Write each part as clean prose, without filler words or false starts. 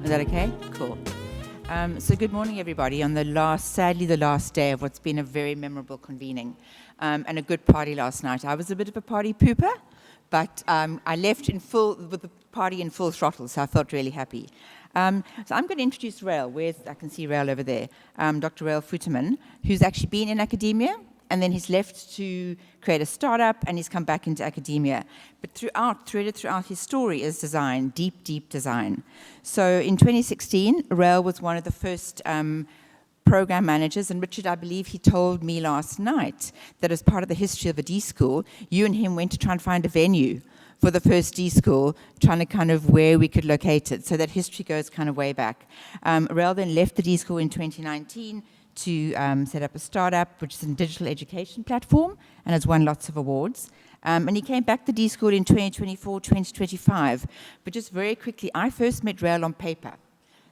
Is that okay? Cool. So good morning, everybody, on sadly the last day of what's been a very memorable convening and a good party last night. I was a bit of a party pooper, but I left with the party in full throttle, so I felt really happy. So I'm going to introduce Rael. I can see Rael over there, Dr. Rael Futerman, who's actually been in academia, and then he's left to create a startup, and he's come back into academia. But threaded throughout his story is design, deep, deep design. So in 2016, Rael was one of the first program managers, and Richard, I believe he told me last night that as part of the history of a D school, you and him went to try and find a venue for the first D school, trying to kind of where we could locate it. So that history goes kind of way back. Rael then left the D school in 2019 to set up a startup, which is a digital education platform, and has won lots of awards. And he came back to D school in 2024, 2025. But just very quickly, I first met Rael on paper.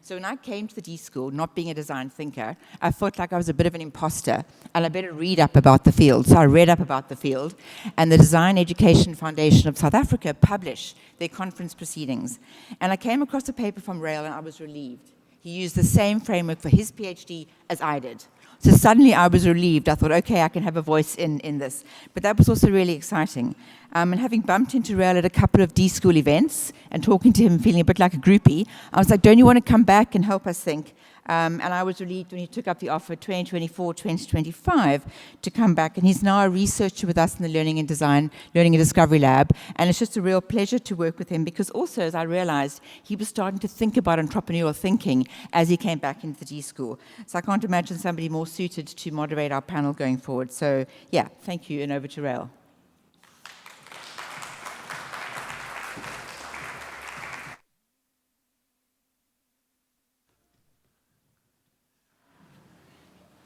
So when I came to the D school, not being a design thinker, I felt like I was a bit of an imposter, and I better read up about the field. So I read up about the field, and the Design Education Foundation of South Africa published their conference proceedings. And I came across a paper from Rael, and I was relieved. He used the same framework for his PhD as I did. So suddenly I was relieved. I thought, okay, I can have a voice in this. But that was also really exciting. And having bumped into Rael at a couple of D school events and talking to him, feeling a bit like a groupie, I was like, don't you want to come back and help us think? And I was relieved when he took up the offer 2024, 2025 to come back. And he's now a researcher with us in the Learning and Discovery Lab. And it's just a real pleasure to work with him because also, as I realized, he was starting to think about entrepreneurial thinking as he came back into the D school. So I can't imagine somebody more suited to moderate our panel going forward. So yeah, thank you, and over to Rael.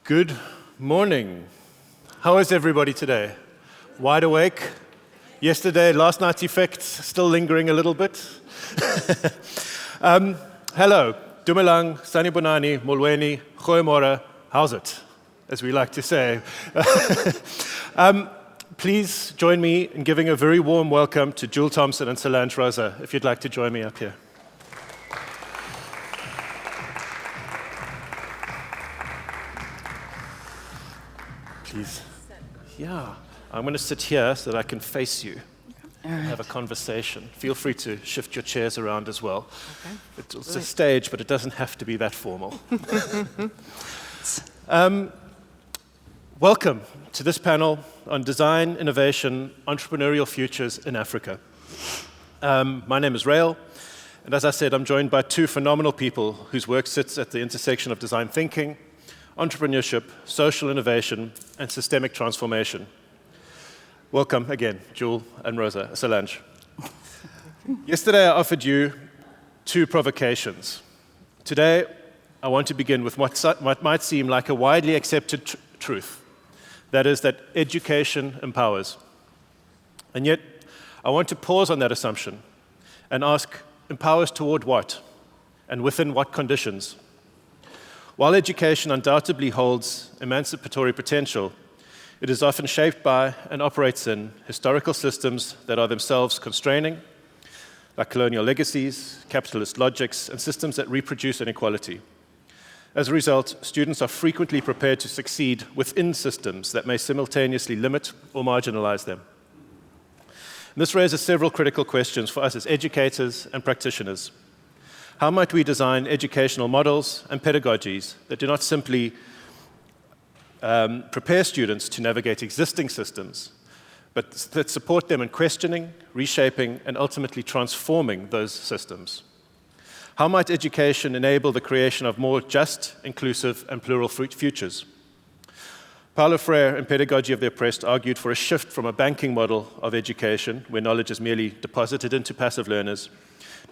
Good morning. How is everybody today? Wide awake? Last night's effects still lingering a little bit? Hello. Dumelang, Sanibonani, Molweni, Goeiemorgen, how's it? As we like to say. Please join me in giving a very warm welcome to Jules Thompson and Solange Rosa, if you'd like to join me up here. Please. Yeah, I'm going to sit here so that I can face you and have a conversation. Feel free to shift your chairs around as well. Okay. It's a stage, but it doesn't have to be that formal. Welcome to this panel on design, innovation, entrepreneurial futures in Africa. My name is Rael, and as I said, I'm joined by two phenomenal people whose work sits at the intersection of design thinking, entrepreneurship, social innovation, and systemic transformation. Welcome again, Jules and Rosa, Solange. Yesterday I offered you two provocations. Today I want to begin with what might seem like a widely accepted truth. That is that education empowers. And yet I want to pause on that assumption and ask, empowers toward what? And within what conditions? While education undoubtedly holds emancipatory potential, it is often shaped by and operates in historical systems that are themselves constraining, like colonial legacies, capitalist logics, and systems that reproduce inequality. As a result, students are frequently prepared to succeed within systems that may simultaneously limit or marginalize them. And this raises several critical questions for us as educators and practitioners. How might we design educational models and pedagogies that do not simply prepare students to navigate existing systems, but that support them in questioning, reshaping, and ultimately transforming those systems? How might education enable the creation of more just, inclusive, and plural futures? Paulo Freire, in Pedagogy of the Oppressed, argued for a shift from a banking model of education, where knowledge is merely deposited into passive learners,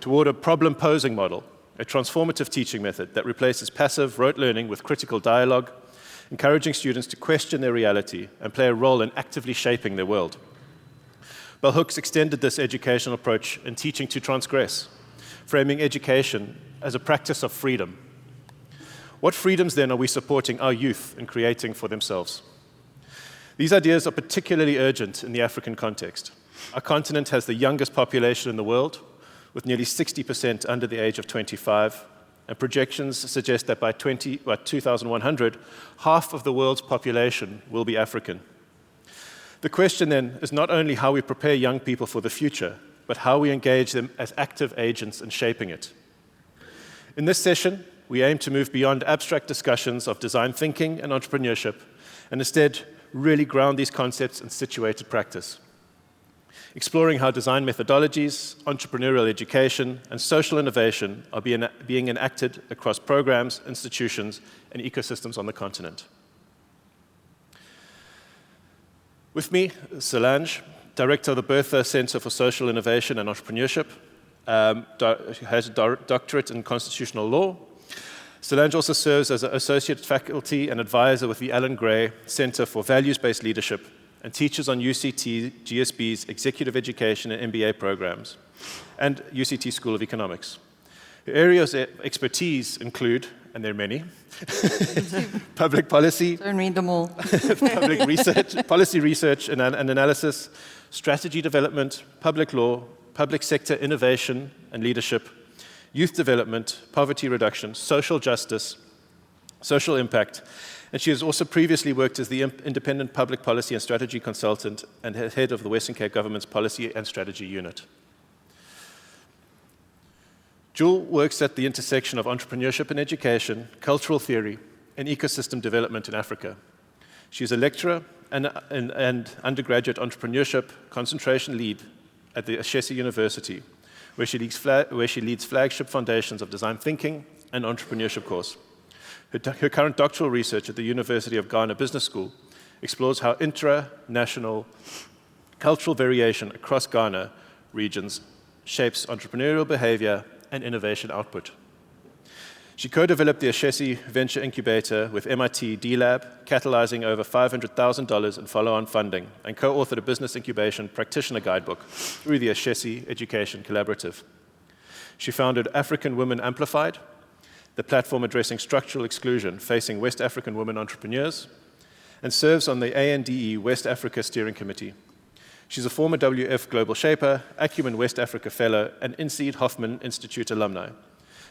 toward a problem-posing model, a transformative teaching method that replaces passive rote learning with critical dialogue, encouraging students to question their reality and play a role in actively shaping their world. Bell Hooks extended this educational approach in Teaching to Transgress, framing education as a practice of freedom. What freedoms, then, are we supporting our youth in creating for themselves? These ideas are particularly urgent in the African context. Our continent has the youngest population in the world, with nearly 60% under the age of 25, and projections suggest that by 2100, half of the world's population will be African. The question then is not only how we prepare young people for the future, but how we engage them as active agents in shaping it. In this session, we aim to move beyond abstract discussions of design thinking and entrepreneurship, and instead really ground these concepts in situated practice. Exploring how design methodologies, entrepreneurial education, and social innovation are being enacted across programs, institutions, and ecosystems on the continent. With me, Solange, Director of the Bertha Centre for Social Innovation and Entrepreneurship, has a doctorate in constitutional law. Solange also serves as an associate faculty and advisor with the Alan Gray Center for Values-Based Leadership and teaches on UCT GSB's Executive Education and MBA programs and UCT School of Economics. Her areas of expertise include, and there are many, public policy, Don't read them all. public research, policy research and analysis, strategy development, public law, public sector innovation and leadership, youth development, poverty reduction, social justice, social impact, and she has also previously worked as the independent public policy and strategy consultant and head of the Western Cape Government's Policy and Strategy Unit. Jewel works at the intersection of entrepreneurship and education, cultural theory, and ecosystem development in Africa. She is a lecturer and undergraduate entrepreneurship concentration lead at the Ashesi University, where she leads flagship foundations of design thinking and entrepreneurship course. Her current doctoral research at the University of Ghana Business School explores how intra-national cultural variation across Ghana regions shapes entrepreneurial behavior and innovation output. She co-developed the Ashesi Venture Incubator with MIT D-Lab, catalyzing over $500,000 in follow-on funding, and co-authored a business incubation practitioner guidebook through the Ashesi Education Collaborative. She founded African Women Amplified, the platform addressing structural exclusion facing West African women entrepreneurs, and serves on the ANDE West Africa Steering Committee. She's a former WF Global Shaper, Acumen West Africa Fellow, and INSEAD Hoffman Institute alumni.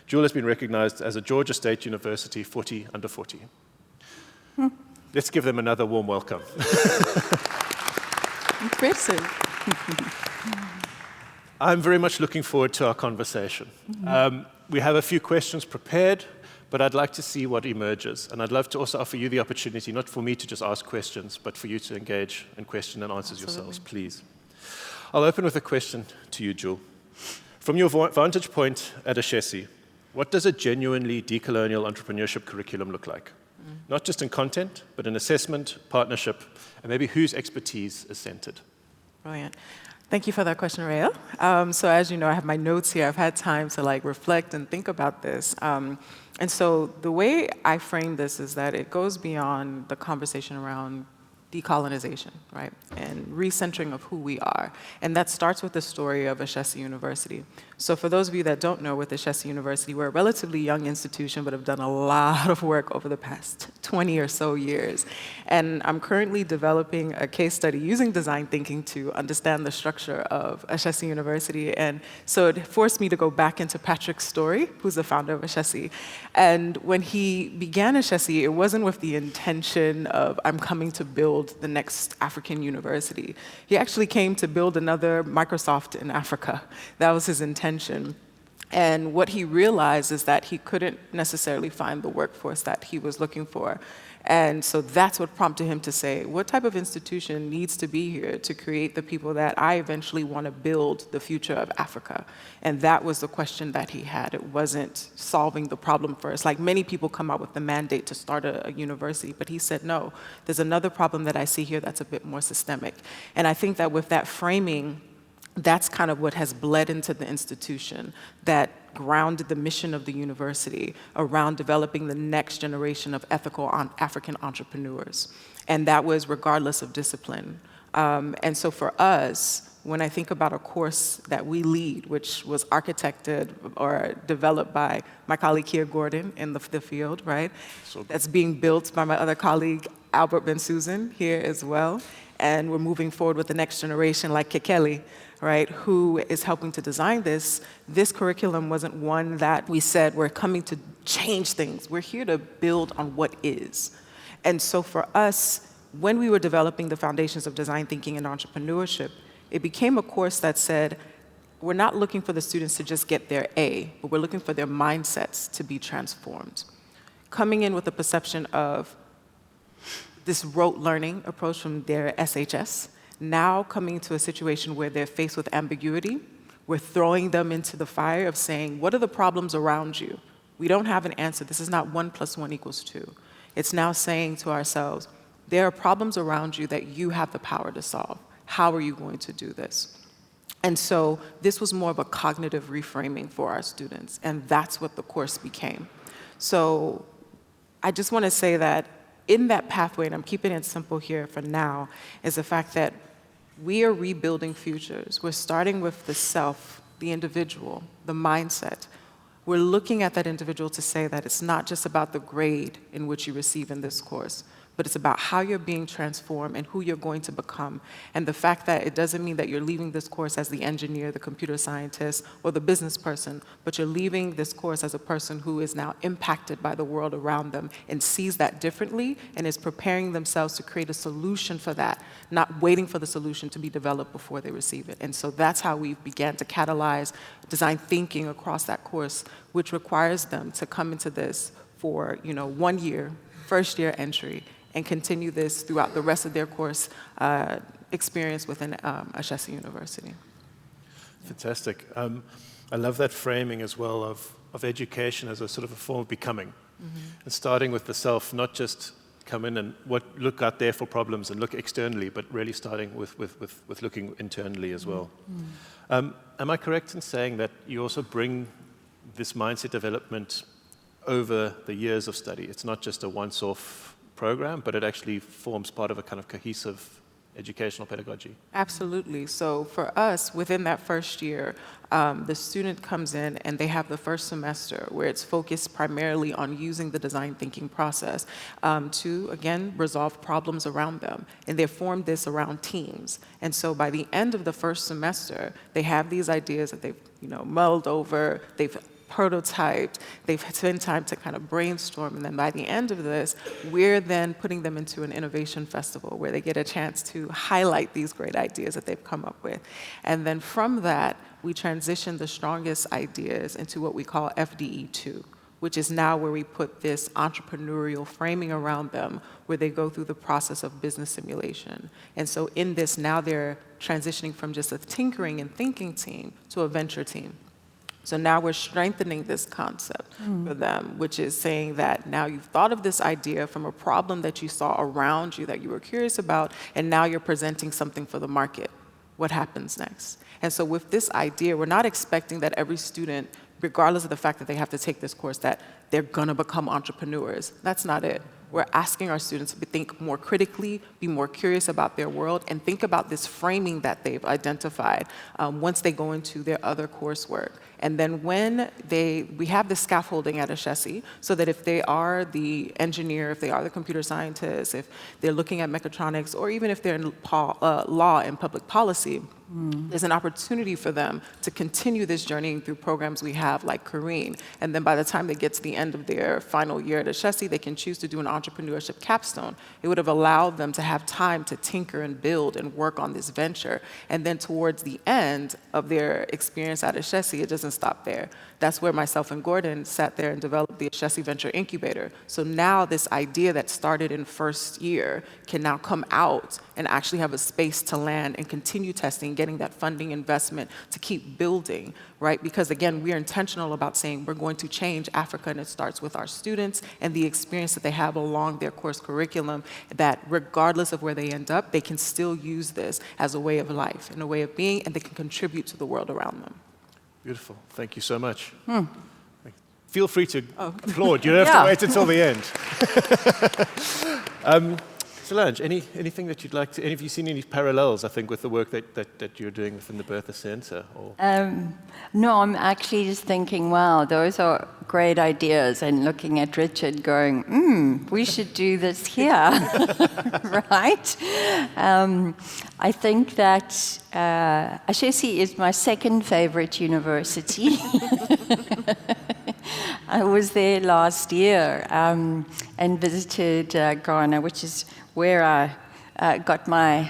Jewel has been recognized as a Georgia State University 40 under 40. Let's give them another warm welcome. Impressive. I'm very much looking forward to our conversation. We have a few questions prepared, but I'd like to see what emerges. And I'd love to also offer you the opportunity, not for me to just ask questions, but for you to engage in question and answers yourselves, please. I'll open with a question to you, Jewel. From your vantage point at Ashesi, what does a genuinely decolonial entrepreneurship curriculum look like? Not just in content, but in assessment, partnership, and maybe whose expertise is centered? Brilliant. Thank you for that question, Rael. So as you know, I have my notes here. I've had time to reflect and think about this. And so the way I frame this is that it goes beyond the conversation around decolonization, right, and recentering of who we are. And that starts with the story of Ashesi University. So for those of you that don't know, with Ashesi University, we're a relatively young institution, but have done a lot of work over the past 20 or so years. And I'm currently developing a case study using design thinking to understand the structure of Ashesi University. And so it forced me to go back into Patrick's story, who's the founder of Ashesi. And when he began Ashesi, it wasn't with the intention of, I'm coming to build the next African university. He actually came to build another Microsoft in Africa. That was his intention. And what he realized is that he couldn't necessarily find the workforce that he was looking for. And so that's what prompted him to say, what type of institution needs to be here to create the people that I eventually want to build the future of Africa? And that was the question that he had. It wasn't solving the problem first. Like many people come out with the mandate to start a university, but he said, no, there's another problem that I see here that's a bit more systemic. And I think that with that framing, that's kind of what has bled into the institution, that grounded the mission of the university around developing the next generation of ethical African entrepreneurs. And that was regardless of discipline. And so for us, when I think about a course that we lead, which was architected or developed by my colleague here, Gordon, in the field, right? That's being built by my other colleague, Albert Ben Susan, here as well. and we're moving forward with the next generation like Kekeli, right, who is helping to design this. This curriculum wasn't one that we said we're coming to change things. We're here to build on what is. And so for us, when we were developing the foundations of design thinking and entrepreneurship, it became a course that said, we're not looking for the students to just get their A, but we're looking for their mindsets to be transformed. Coming in with the perception of this rote learning approach from their SHS, now coming to a situation where they're faced with ambiguity, we're throwing them into the fire of saying, what are the problems around you? We don't have an answer. This is not 1 + 1 = 2. It's now saying to ourselves, there are problems around you that you have the power to solve. How are you going to do this? And so this was more of a cognitive reframing for our students, and that's what the course became. So I just want to say that in that pathway, and I'm keeping it simple here for now, is the fact that we are rebuilding futures. We're starting with the self, the individual, the mindset. We're looking at that individual to say that it's not just about the grade in which you receive in this course, but it's about how you're being transformed and who you're going to become. And the fact that it doesn't mean that you're leaving this course as the engineer, the computer scientist, or the business person, but you're leaving this course as a person who is now impacted by the world around them and sees that differently and is preparing themselves to create a solution for that, not waiting for the solution to be developed before they receive it. And so that's how we began to catalyze design thinking across that course, which requires them to come into this for 1 year, first year entry, and continue this throughout the rest of their course experience within Ashesi University. Fantastic. I love that framing as well of education as a sort of a form of becoming. And starting with the self, not just come in and look out there for problems and look externally, but really starting with looking internally as well. Am I correct in saying that you also bring this mindset development over the years of study? It's not just a once-off program, but it actually forms part of a kind of cohesive educational pedagogy. Absolutely. So for us, within that first year, the student comes in and they have the first semester where it's focused primarily on using the design thinking process to, again, resolve problems around them. And they formed this around teams. And so by the end of the first semester, they have these ideas that they've mulled over, they've prototyped, they've spent time to kind of brainstorm, and then by the end of this, we're then putting them into an innovation festival where they get a chance to highlight these great ideas that they've come up with. And then from that, we transition the strongest ideas into what we call FDE2, which is now where we put this entrepreneurial framing around them, where they go through the process of business simulation. And so in this, now they're transitioning from just a tinkering and thinking team to a venture team. So now we're strengthening this concept for them, which is saying that now you've thought of this idea from a problem that you saw around you that you were curious about, and now you're presenting something for the market. What happens next? And so with this idea, we're not expecting that every student, regardless of the fact that they have to take this course, that they're gonna become entrepreneurs. That's not it. We're asking our students to think more critically, be more curious about their world, and think about this framing that they've identified once they go into their other coursework. And then when we have this scaffolding at Ashesi, so that if they are the engineer, if they are the computer scientist, if they're looking at mechatronics, or even if they're in law and public policy, there's an opportunity for them to continue this journey through programs we have like Convening. And then by the time they get to the end of their final year at Ashesi, they can choose to do an entrepreneurship capstone. It would have allowed them to have time to tinker and build and work on this venture. And then towards the end of their experience at Ashesi, it doesn't stop there. That's where myself and Gordon sat there and developed the Ashesi Venture Incubator. So now this idea that started in first year can now come out and actually have a space to land and continue testing, getting that funding investment to keep building, right? Because again, we're intentional about saying we're going to change Africa, and it starts with our students and the experience that they have along their course curriculum, that regardless of where they end up, they can still use this as a way of life and a way of being, and they can contribute to the world around them. Beautiful. Thank you so much. Feel free to applaud. You don't have to wait until the end. Solange, anything that you'd like to, have you seen any parallels, I think, with the work that you're doing within the Bertha Centre? No, I'm actually just thinking, wow, those are great ideas, and looking at Richard going, we should do this here, right? I think that Ashesi is my second favorite university. I was there last year and visited Ghana, which is where I got my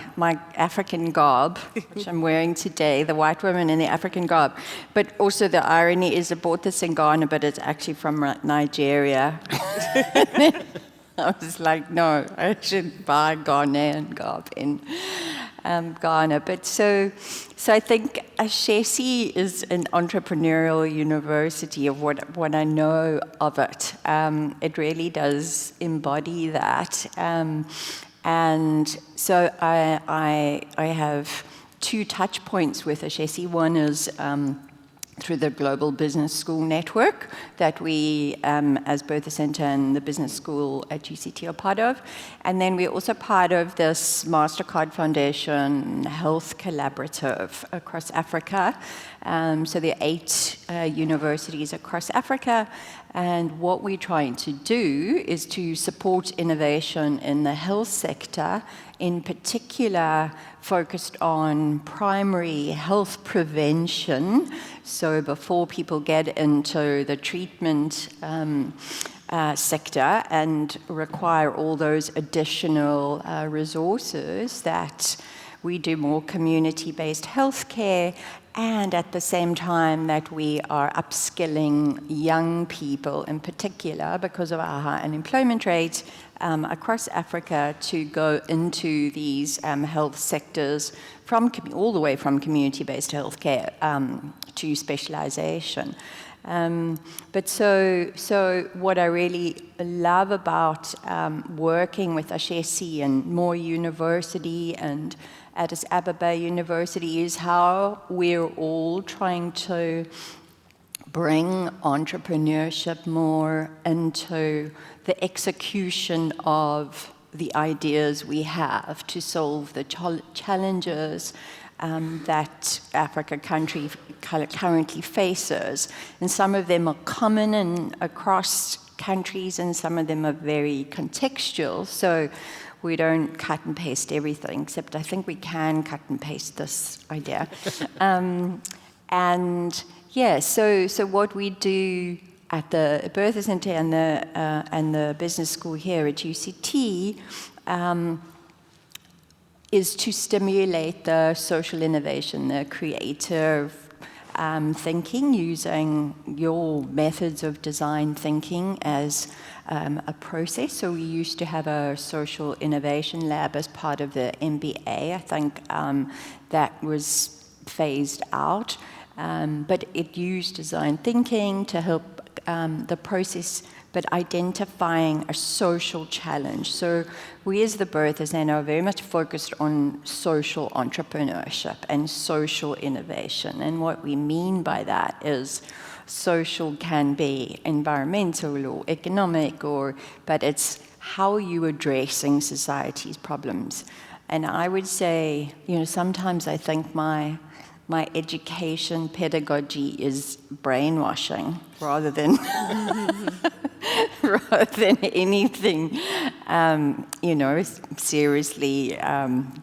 African garb, which I'm wearing today, the white woman in the African garb. But also the irony is I bought this in Ghana, but it's actually from Nigeria. I was like, no, I should buy Ghanaian garb in Ghana. But so I think Ashesi is an entrepreneurial university of what I know of it. It really does embody that. And so I have two touch points with Ashesi. One is through the Global Business School Network that we, as Bertha Centre and the Business School at GCT, are part of. And then we're also part of this MasterCard Foundation Health Collaborative across Afrika. So there are 8 universities across Africa. And what we're trying to do is to support innovation in the health sector, in particular focused on primary health prevention. So before people get into the treatment sector and require all those additional resources, that we do more community-based healthcare, and at the same time that we are upskilling young people in particular because of our high unemployment rate across Africa to go into these health sectors from all the way from community-based healthcare to specialization. But so what I really love about working with Ashesi and Moore University and Addis Ababa University is how we're all trying to bring entrepreneurship more into the execution of the ideas we have to solve the challenges that Africa currently faces. And some of them are common across countries, and some of them are very contextual. So we don't cut and paste everything, except I think we can cut and paste this idea. And yeah, so what we do at the Bertha Centre and the business school here at UCT is to stimulate the social innovation, the creative thinking, using your methods of design thinking as a process. So we used to have a social innovation lab as part of the MBA. I think that was phased out, but it used design thinking to help the process, but identifying a social challenge. So we as the Bertha Centre are very much focused on social entrepreneurship and social innovation. And what we mean by that is social can be environmental or economic, but it's how you're addressing society's problems. And I would say, sometimes I think my education pedagogy is brainwashing rather than anything, seriously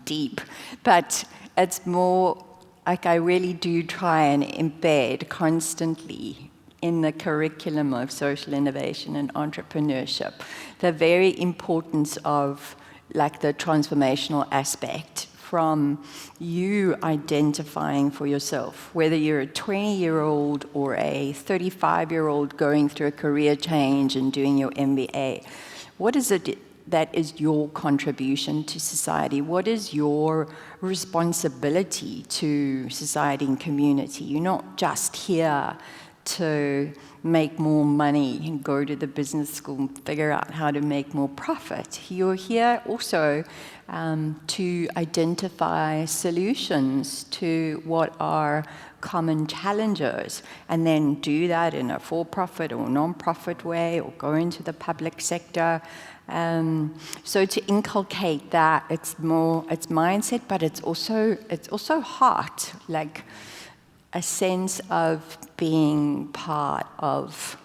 deep. But it's more like I really do try and embed constantly in the curriculum of social innovation and entrepreneurship the very importance of like the transformational aspect from you identifying for yourself, whether you're a 20-year-old or a 35-year-old going through a career change and doing your MBA. What is it that is your contribution to society? What is your responsibility to society and community? You're not just here to make more money and go to the business school and figure out how to make more profit. You're here also to identify solutions to what are common challenges, and then do that in a for-profit or non-profit way, or go into the public sector. So to inculcate that, it's mindset, but it's also heart, like a sense of being part of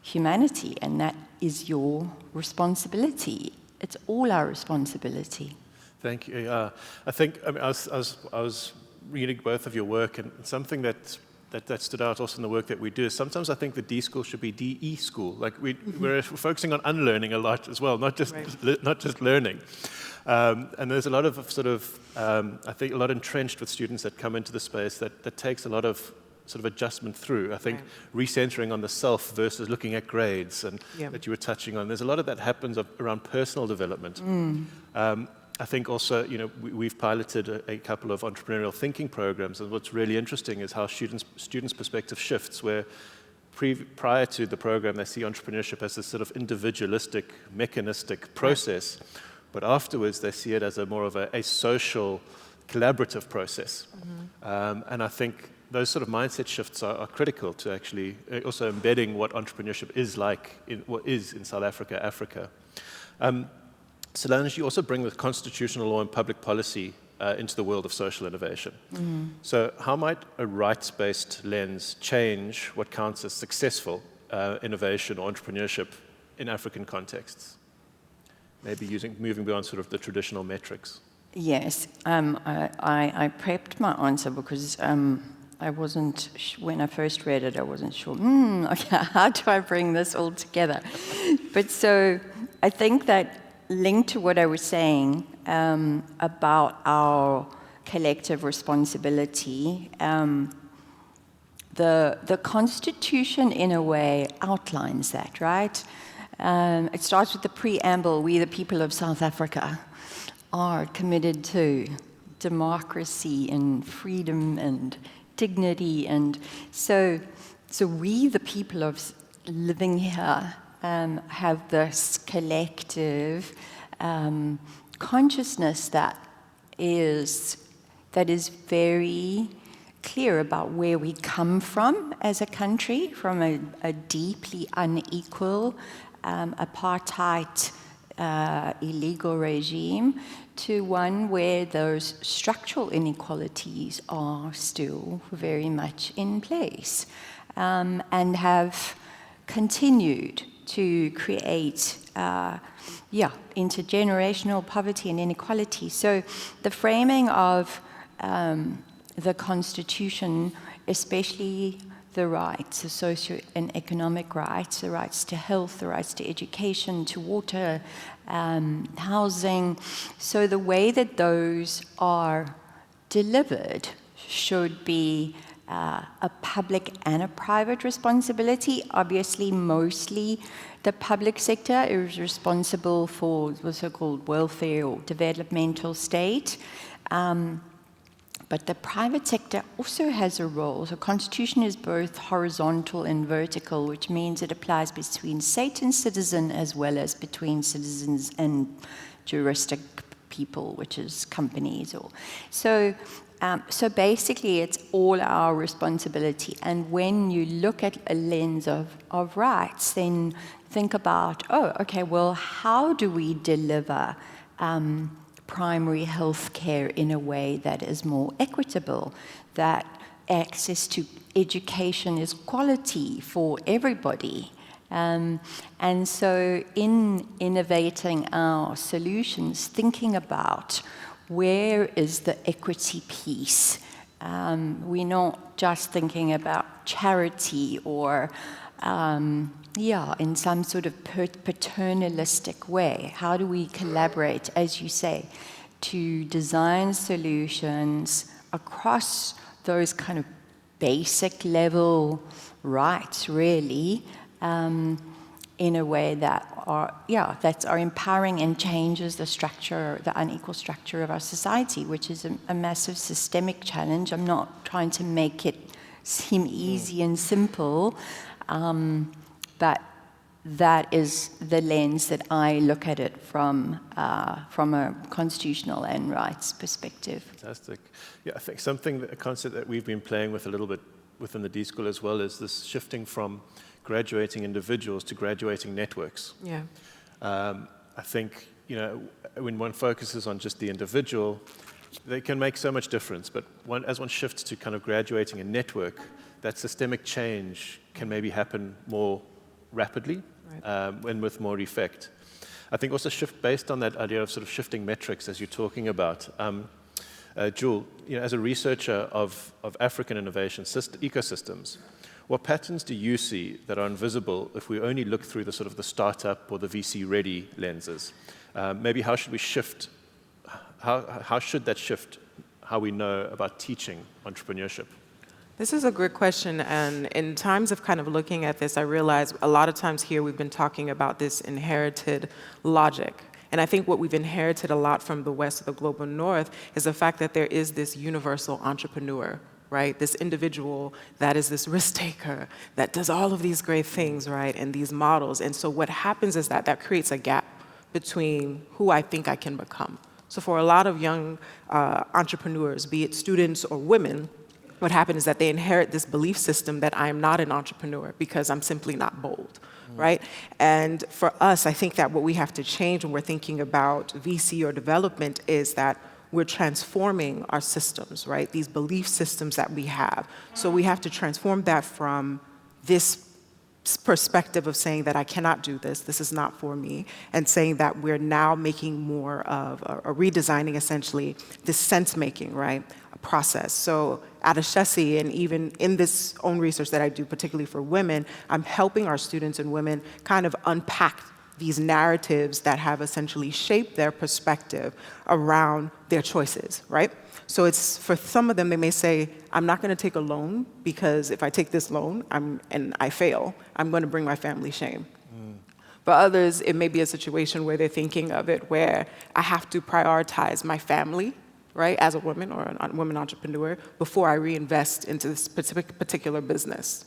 humanity, and that is your responsibility. It's all our responsibility. Thank you. I think I was reading both of your work, and something that stood out also in the work that we do is sometimes I think the D school should be DE school. Like we're focusing on unlearning a lot as well, not just learning. And there's a lot of sort of I think a lot entrenched with students that come into the space that takes a lot of sort of adjustment through. I think recentering on the self versus looking at grades and that you were touching on. There's a lot of that happens around personal development. I think also, we've piloted a couple of entrepreneurial thinking programs, and what's really interesting is how students' perspective shifts, where prior to the program they see entrepreneurship as this sort of individualistic, mechanistic process, but afterwards they see it as more of a social, collaborative process. And I think those sort of mindset shifts are critical to actually also embedding what entrepreneurship is like, in South Africa. Solange, you also bring the constitutional law and public policy into the world of social innovation. So how might a rights-based lens change what counts as successful innovation or entrepreneurship in African contexts? Maybe moving beyond sort of the traditional metrics. Yes, I prepped my answer because I wasn't, when I first read it, I wasn't sure, okay, how do I bring this all together? But so I think that linked to what I was saying about our collective responsibility, the Constitution, in a way, outlines that, right? It starts with the preamble: we, the people of South Africa, are committed to democracy and freedom and dignity. And so we, the people of living here, have this collective consciousness that is very clear about where we come from as a country, from a deeply unequal apartheid illegal regime to one where those structural inequalities are still very much in place, and have continued to create intergenerational poverty and inequality. So the framing of the Constitution, especially the rights, the socio and economic rights, the rights to health, the rights to education, to water, housing. So the way that those are delivered should be a public and a private responsibility. Obviously, mostly the public sector is responsible for the so-called welfare or developmental state. But the private sector also has a role. So Constitution is both horizontal and vertical, which means it applies between state and citizen as well as between citizens and juristic people, which is companies. So basically, it's all our responsibility. And when you look at a lens of rights, then think about, how do we deliver primary health care in a way that is more equitable, that access to education is quality for everybody? And so in innovating our solutions, thinking about where is the equity piece? We're not just thinking about charity or, in some sort of paternalistic way. How do we collaborate, as you say, to design solutions across those kind of basic level rights, really, in a way that are empowering and changes the structure, the unequal structure of our society, which is a massive systemic challenge. I'm not trying to make it seem easy and simple, but that is the lens that I look at it from a constitutional and rights perspective. Fantastic. Yeah, I think a concept that we've been playing with a little bit within the D School as well is this shifting from graduating individuals to graduating networks. Yeah. I I think, when one focuses on just the individual, they can make so much difference. But as one shifts to kind of graduating a network, that systemic change can maybe happen more rapidly, and with more effect. I think also shift based on that idea of sort of shifting metrics as you're talking about. Jewel, as a researcher of African innovation ecosystems, what patterns do you see that are invisible if we only look through the sort of the startup or the VC-ready lenses? Maybe how should we shift? How should that shift how we know about teaching entrepreneurship? This is a great question, and in times of kind of looking at this, I realize a lot of times here we've been talking about this inherited logic. And I think what we've inherited a lot from the West or the global North is the fact that there is this universal entrepreneur, right? This individual that is this risk taker, that does all of these great things, right? And these models. And so what happens is that creates a gap between who I think I can become. So for a lot of young entrepreneurs, be it students or women, what happens is that they inherit this belief system that I am not an entrepreneur because I'm simply not bold, right? And for us, I think that what we have to change when we're thinking about VC or development is that we're transforming our systems, right? These belief systems that we have. So we have to transform that from this perspective of saying that I cannot do this is not for me, and saying that we're now making more of a redesigning, essentially, this sense-making, right, a process. So at Ashesi, and even in this own research that I do, particularly for women, I'm helping our students and women kind of unpack these narratives that have essentially shaped their perspective around their choices, right? So it's, for some of them, they may say, I'm not going to take a loan because if I take this loan and I fail, I'm going to bring my family shame. For others, it may be a situation where they're thinking of it where I have to prioritize my family, right, as a woman or a woman entrepreneur before I reinvest into this particular business.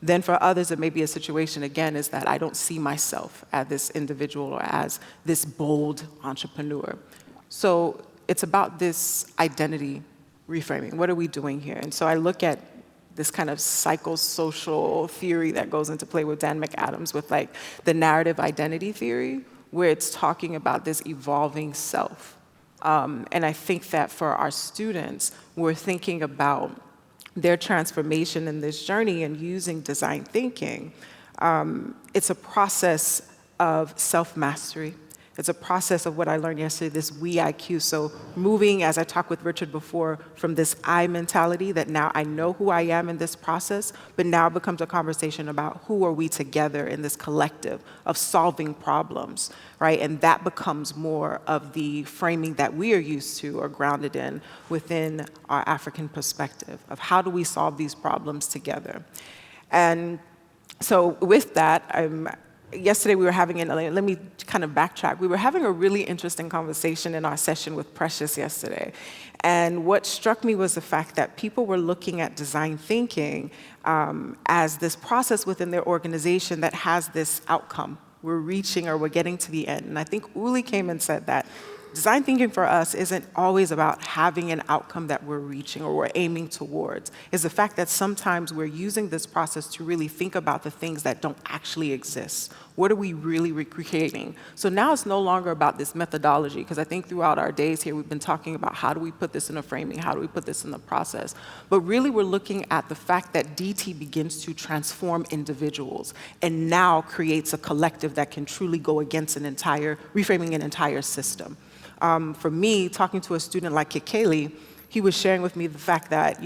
Then for others, it may be a situation, again, is that I don't see myself as this individual or as this bold entrepreneur. So it's about this identity reframing. What are we doing here? And so I look at this kind of psychosocial theory that goes into play with Dan McAdams with like the narrative identity theory, where it's talking about this evolving self. And I think that for our students, we're thinking about their transformation in this journey and using design thinking. It's a process of self-mastery. It's a process of what I learned yesterday, this we IQ. So moving, as I talked with Richard before, from this I mentality that now I know who I am in this process, but now it becomes a conversation about who are we together in this collective of solving problems, right? And that becomes more of the framing that we are used to or grounded in within our African perspective of how do we solve these problems together. And so with that, yesterday we were having, let me kind of backtrack. We were having a really interesting conversation in our session with Precious yesterday. And what struck me was the fact that people were looking at design thinking as this process within their organization that has this outcome. We're reaching or we're getting to the end. And I think Uli came and said that design thinking for us isn't always about having an outcome that we're reaching or we're aiming towards. It's the fact that sometimes we're using this process to really think about the things that don't actually exist. What are we really recreating? So now it's no longer about this methodology, because I think throughout our days here we've been talking about how do we put this in a framing, how do we put this in the process. But really we're looking at the fact that DT begins to transform individuals and now creates a collective that can truly go against reframing an entire system. For me, talking to a student like Kekeli, he was sharing with me the fact that,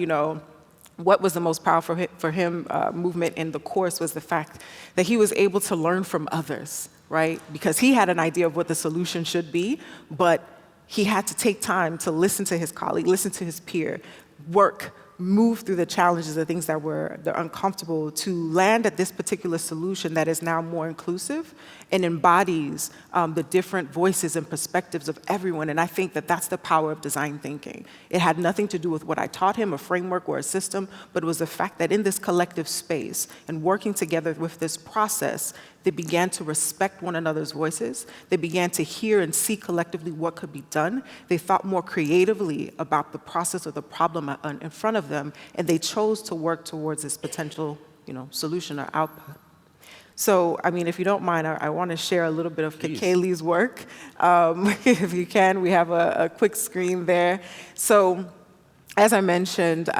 what was the most powerful for him movement in the course was the fact that he was able to learn from others, right? Because he had an idea of what the solution should be, but he had to take time to listen to his colleague, listen to his peer, move through the challenges, the things that they're uncomfortable, to land at this particular solution that is now more inclusive and embodies the different voices and perspectives of everyone. And I think that that's the power of design thinking. It had nothing to do with what I taught him, a framework or a system, but it was the fact that in this collective space and working together with this process, they began to respect one another's voices. They began to hear and see collectively what could be done. They thought more creatively about the process or the problem in front of them, and they chose to work towards this potential, solution or output. So, I mean, if you don't mind, I want to share a little bit of Kekeli's work. If you can, we have a quick screen there. So, as I mentioned,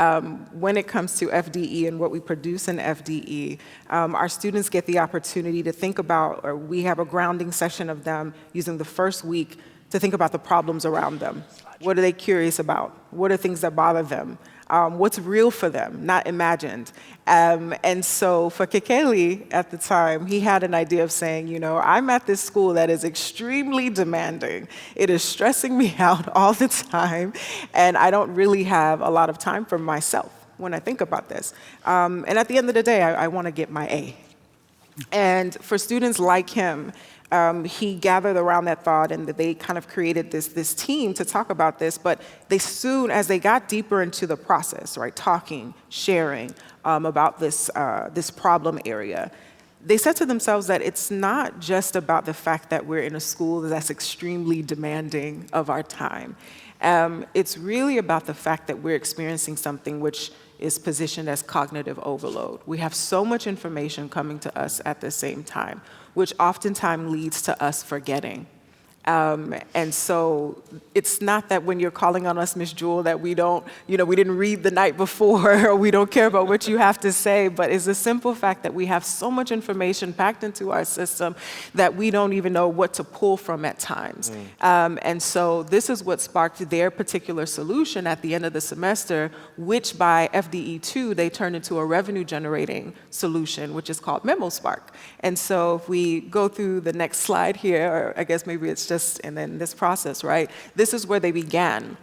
when it comes to FDE and what we produce in FDE, our students get the opportunity to think about, or we have a grounding session of them using the first week to think about the problems around them. What are they curious about? What are things that bother them? What's real for them, not imagined. And so for Kekeli at the time, he had an idea of saying, you know, I'm at this school that is extremely demanding. It is stressing me out all the time, and I don't really have a lot of time for myself when I think about this. And at the end of the day, I want to get my A. And for students like him, he gathered around that thought, and they kind of created this team to talk about this. But they soon, as they got deeper into the process, right, talking, sharing about this problem area, they said to themselves that it's not just about the fact that we're in a school that's extremely demanding of our time. It's really about the fact that we're experiencing something which is positioned as cognitive overload. We have so much information coming to us at the same time, which oftentimes leads to us forgetting. And so it's not that when you're calling on us, Ms. Jewel, that we don't, we didn't read the night before, or we don't care about what you have to say, but it's the simple fact that we have so much information packed into our system that we don't even know what to pull from at times. And so this is what sparked their particular solution at the end of the semester, which by FDE2, they turned into a revenue generating solution, which is called MemoSpark. And so if we go through the next slide here, or I guess maybe it's just, and then this process, right? This is where they began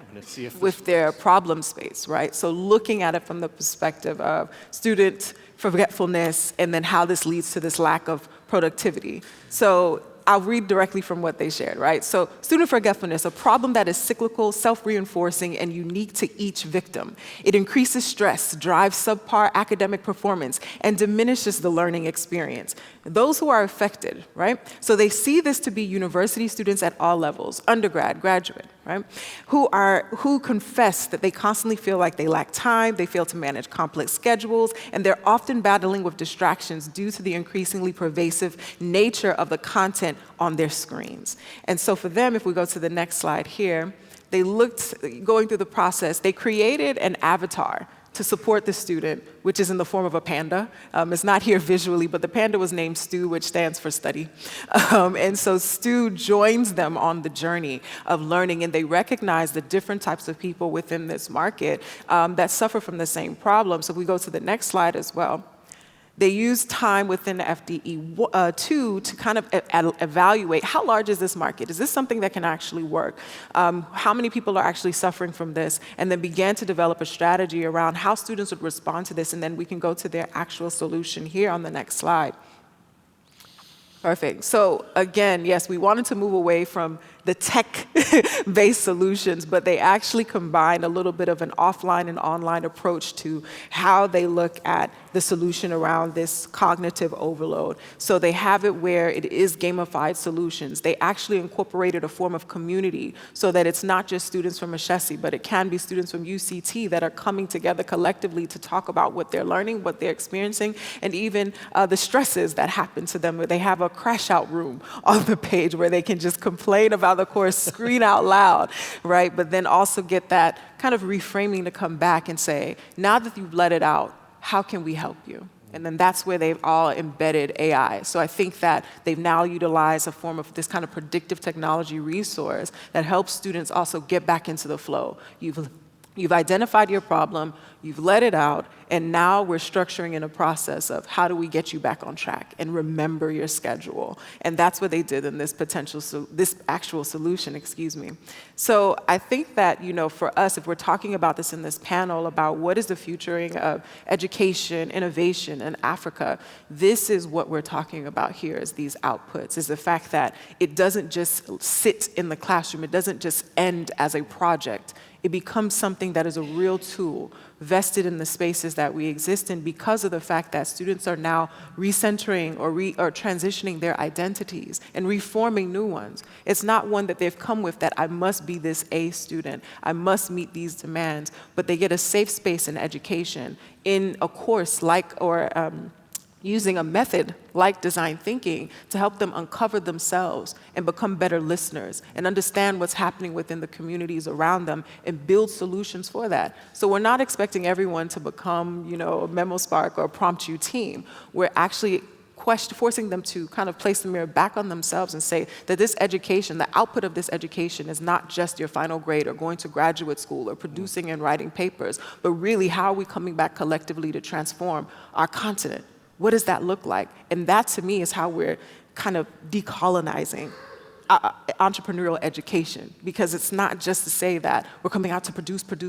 with their problem space, right? So looking at it from the perspective of student forgetfulness, and then how this leads to this lack of productivity. So I'll read directly from what they shared, right? So student forgetfulness, a problem that is cyclical, self-reinforcing, and unique to each victim. It increases stress, drives subpar academic performance, and diminishes the learning experience. Those who are affected, right? So they see this to be university students at all levels, undergrad, graduate, right? Who confess that they constantly feel like they lack time, they fail to manage complex schedules, and they're often battling with distractions due to the increasingly pervasive nature of the content on their screens. And so for them, if we go to the next slide here, they looked, going through the process, they created an avatar to support the student, which is in the form of a panda. It's not here visually, but the panda was named Stu, which stands for study. And so Stu joins them on the journey of learning, and they recognize the different types of people within this market that suffer from the same problem. So if we go to the next slide as well. They use time within the FDE2 to kind of evaluate how large is this market? Is this something that can actually work? How many people are actually suffering from this? And then began to develop a strategy around how students would respond to this, and then we can go to their actual solution here on the next slide. Perfect. So again, yes, we wanted to move away from the tech-based solutions, but they actually combine a little bit of an offline and online approach to how they look at the solution around this cognitive overload. So they have it where it is gamified solutions. They actually incorporated a form of community so that it's not just students from Ashesi, but it can be students from UCT that are coming together collectively to talk about what they're learning, what they're experiencing, and even the stresses that happen to them. They have a crash out room on the page where they can just complain about the course, scream out loud, right? But then also get that kind of reframing to come back and say, now that you've let it out, how can we help you? And then that's where they've all embedded AI. So I think that they've now utilized a form of this kind of predictive technology resource that helps students also get back into the flow. You've identified your problem, you've let it out, and now we're structuring in a process of how do we get you back on track and remember your schedule. And that's what they did in this actual solution, excuse me. So I think that, for us, if we're talking about this in this panel about what is the futuring of education, innovation in Africa, this is what we're talking about here is these outputs, is the fact that it doesn't just sit in the classroom, it doesn't just end as a project. It becomes something that is a real tool vested in the spaces that we exist in because of the fact that students are now recentering or transitioning their identities and reforming new ones. It's not one that they've come with that I must be this A student, I must meet these demands, but they get a safe space in education in a course like using a method like design thinking to help them uncover themselves and become better listeners and understand what's happening within the communities around them and build solutions for that. So we're not expecting everyone to become, a MemoSpark or a PromptU team. We're actually forcing them to kind of place the mirror back on themselves and say that this education, the output of this education is not just your final grade or going to graduate school or producing and writing papers, but really how are we coming back collectively to transform our continent? What does that look like? And that, to me, is how we're kind of decolonizing entrepreneurial education, because it's not just to say that we're coming out to produce, but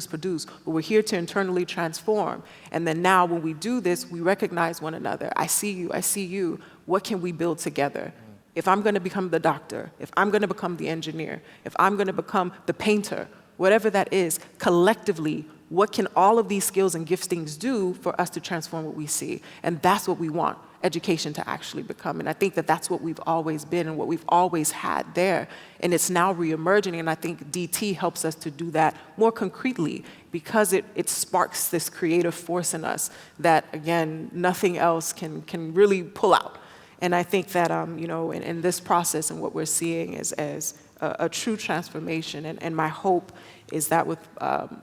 we're here to internally transform. And then now when we do this, we recognize one another. I see you. What can we build together? If I'm going to become the doctor, if I'm going to become the engineer, if I'm going to become the painter, whatever that is, collectively, what can all of these skills and giftings do for us to transform what we see? And that's what we want education to actually become. And I think that that's what we've always been and what we've always had there. And it's now reemerging, and I think DT helps us to do that more concretely because it sparks this creative force in us that, again, nothing else can really pull out. And I think that, in this process and what we're seeing is as a true transformation. And my hope is that with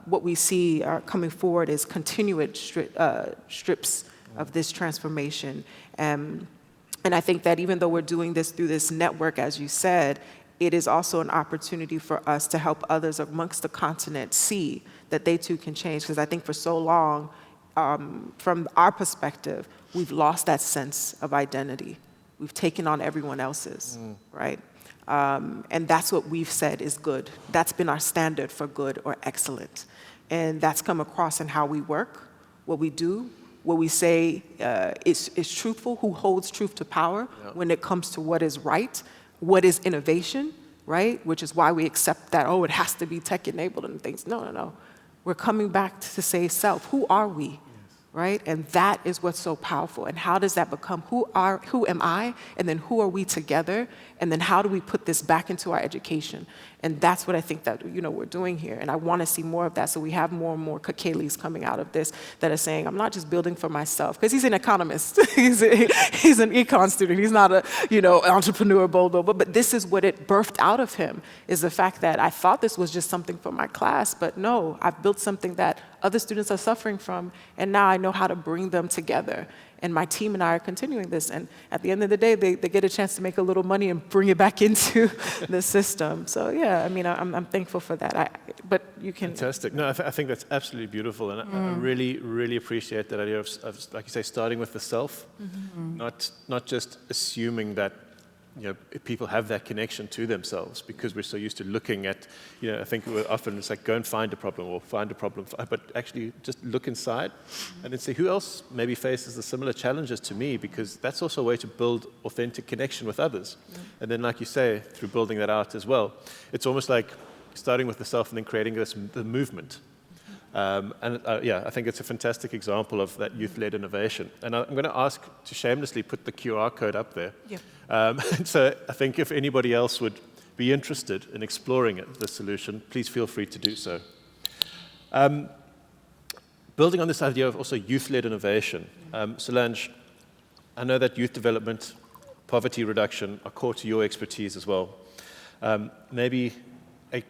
what we see coming forward is continued strips of this transformation. And I think that even though we're doing this through this network, as you said, it is also an opportunity for us to help others amongst the continent see that they too can change. Because I think for so long, from our perspective, we've lost that sense of identity. We've taken on everyone else's, right? And that's what we've said is good. That's been our standard for good or excellent. And that's come across in how we work, what we do, what we say is truthful, who holds truth to power when it comes to what is right, what is innovation, right? Which is why we accept that, it has to be tech-enabled and things. No. We're coming back to say self. Who are we? Right? And that is what's so powerful. And how does that become who am I? And then who are we together? And then how do we put this back into our education? And that's what I think that we're doing here. And I want to see more of that. So we have more and more Kakelis coming out of this that are saying, I'm not just building for myself, because he's an economist. he's an econ student. He's not a entrepreneur, but this is what it birthed out of him, is the fact that I thought this was just something for my class, but no, I've built something that other students are suffering from, and now I know how to bring them together. And my team and I are continuing this. And at the end of the day, they get a chance to make a little money and bring it back into the system. So yeah, I'm thankful for that. But you can... Fantastic. No, I think that's absolutely beautiful. And I really, really appreciate that idea of, like you say, starting with the self, not just assuming that people have that connection to themselves, because we're so used to looking at, I think we're often it's like go and find a problem or find a problem, but actually just look inside and then see who else maybe faces the similar challenges to me, because that's also a way to build authentic connection with others. And then, like you say, through building that out as well, it's almost like starting with the self and then creating the movement. I think it's a fantastic example of that youth-led innovation. And I'm going to ask to shamelessly put the QR code up there. Yeah. So I think if anybody else would be interested in exploring the solution, please feel free to do so. Building on this idea of also youth-led innovation, Solange, I know that youth development, poverty reduction are core to your expertise as well. Maybe a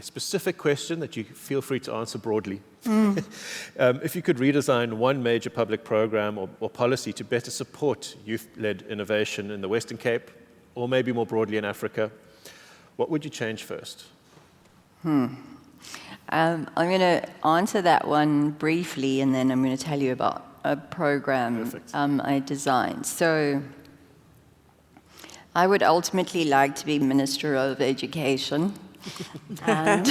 specific question that you feel free to answer broadly. If you could redesign one major public program or policy to better support youth-led innovation in the Western Cape, or maybe more broadly in Africa, what would you change first? I'm going to answer that one briefly, and then I'm going to tell you about a program I designed. So I would ultimately like to be Minister of Education. And,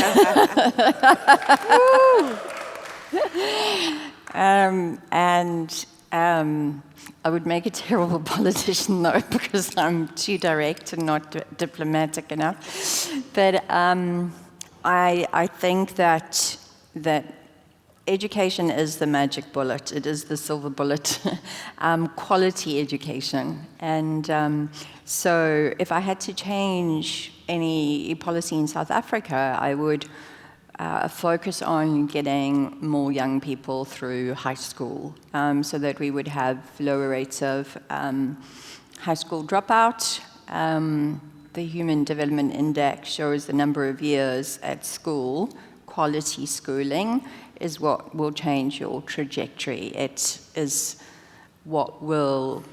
I would make a terrible politician, though, because I'm too direct and not diplomatic enough. But I think that education is the magic bullet. It is the silver bullet. Quality education. And so if I had to change any policy in South Africa, I would a focus on getting more young people through high school, so that we would have lower rates of high school dropout. The Human Development Index shows the number of years at school. Quality schooling is what will change your trajectory. It is what will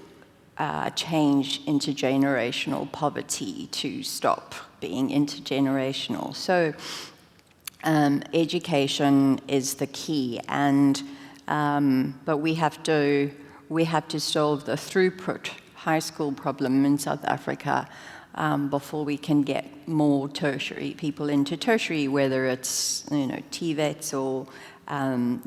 change intergenerational poverty to stop being intergenerational. So education is the key, and but we have to solve the throughput high school problem in South Africa before we can get more tertiary people into tertiary, whether it's TVETs or